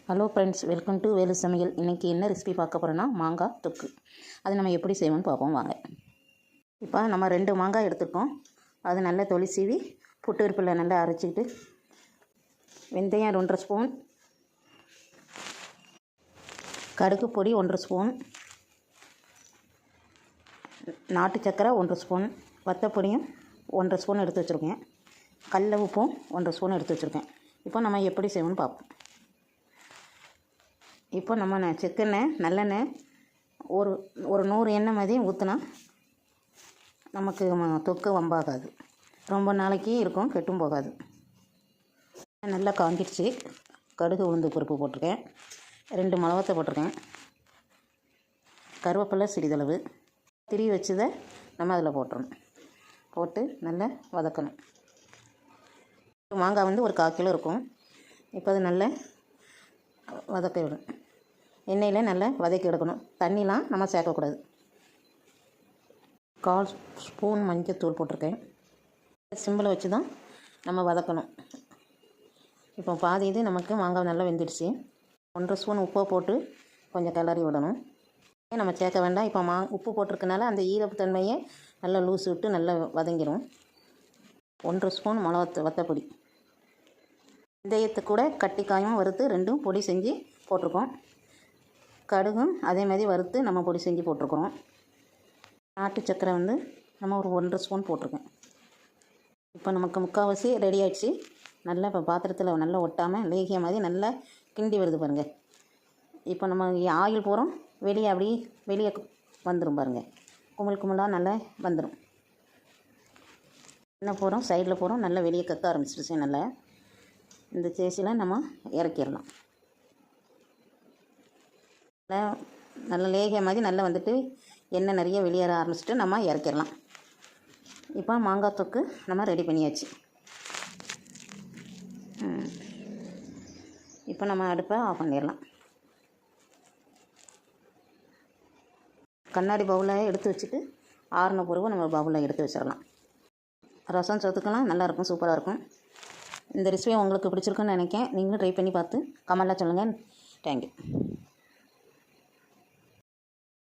Hello friends, welcome to Velu சமையல். இன்றைக்கி என்ன ரெசிபி பார்க்க போகிறோன்னா மாங்காய் தொக்கு. அது நம்ம எப்படி செய்வோம்னு பார்ப்போம் வாங்க. இப்போ நம்ம 2 மாங்காய் எடுத்துருக்கோம். அது நல்லா தொளி சீவி புட்டு இருப்பில் நல்லா அரைச்சிக்கிட்டு, வெந்தயம் 1.5 ஸ்பூன், கடுகு பொடி 1 ஸ்பூன், நாட்டு சக்கரை 1 ஸ்பூன், வத்தப்பொடியும் 1 ஸ்பூன் எடுத்து வச்சுருக்கேன். கடல உப்பும் 1 ஸ்பூன் எடுத்து வச்சுருக்கேன். இப்போ நம்ம எப்படி செய்வோம்னு பார்ப்போம். இப்போ நம்ம செக்கெண்ணெய் நல்லெண்ணெய் ஒரு 100 எண்ணெய் மாதிரி ஊற்றினா நமக்கு தொக்கு வம்பாகாது, ரொம்ப நாளைக்கு இருக்கும், கெட்டும் போகாது. நல்லா காஞ்சிடுச்சு. கடுகு உளுந்து பருப்பு போட்டிருக்கேன், 2 மிளகாத்தை போட்டிருக்கேன், கருவேப்பிலை சிறிதளவு, திரி வச்சதை நம்ம அதில் போட்டுறணும். போட்டு நல்லா வதக்கணும். மாங்காய் வந்து ஒரு 1/4 கிலோ இருக்கும். இப்போ அது நல்லா வதக்க விடும். எண்ணெயில் நல்லா வதக்கி எடுக்கணும். தண்ணிலாம் நம்ம சேர்க்கக்கூடாது. 1/4 ஸ்பூன் மஞ்சத்தூள் போட்டிருக்கேன். சிம்பிளை வச்சு தான் நம்ம வதக்கணும். இப்போ பாதி இது நமக்கு மாங்காய் நல்லா வெந்துடுச்சு. 1 ஸ்பூன் உப்பை போட்டு கொஞ்சம் கிளறி விடணும். நம்ம சேர்க்க வேண்டாம். இப்போ உப்பு போட்டிருக்கனால அந்த ஈரத்தன்மையை நல்லா லூஸ் விட்டு நல்லா வதங்கிடும். 1 ஸ்பூன் வத்தப்பொடி, வெந்தயத்தை கூட கட்டிக்காயும் வறுத்து 2ம் பொடி செஞ்சு போட்டிருக்கோம். கடுகும் அதே மாதிரி வறுத்து நம்ம பொடி செஞ்சு போட்டிருக்கிறோம். நாட்டு சக்கரை வந்து நம்ம ஒரு 1.5 ஸ்பூன் போட்டிருக்கேன். இப்போ நமக்கு முக்கால்வாசி ரெடி ஆகிடுச்சு. நல்லா இப்போ பாத்திரத்தில் நல்லா ஒட்டாமல் லேகிய மாதிரி நல்லா கிண்டி வருது பாருங்கள். இப்போ நம்ம ஆயில் போகிறோம், வெளியே வந்துடும் பாருங்கள். கும்பலாக நல்லா வந்துடும். என்ன போகிறோம், சைடில் போகிறோம், நல்லா வெளியே கக்க ஆரம்பிச்சிருச்சு. நல்லா இந்த சேசில் நம்ம இறக்கிடலாம். நல்லா லேகிய மாதிரி நல்லா வந்துட்டு எண்ணெய் நிறைய வெளியேற ஆரம்பிச்சிட்டு நம்ம இறக்கிடலாம். இப்போ மாங்காய் தொக்கு நம்ம ரெடி பண்ணியாச்சு. இப்போ நம்ம அடுப்பை ஆஃப் பண்ணிடலாம். கண்ணாடி பவுலில் எடுத்து வச்சுட்டு ஆறின பிறகு நம்ம பவுலில் எடுத்து வச்சிடலாம். ரசம் சோத்துக்கெல்லாம் நல்லாயிருக்கும், சூப்பராக இருக்கும். இந்த ரெசிபி உங்களுக்கு பிடிச்சிருக்குன்னு நினைக்கிறேன். நீங்களும் ட்ரை பண்ணி பார்த்து கமெண்ட்டில் சொல்லுங்கள். தேங்க்யூ.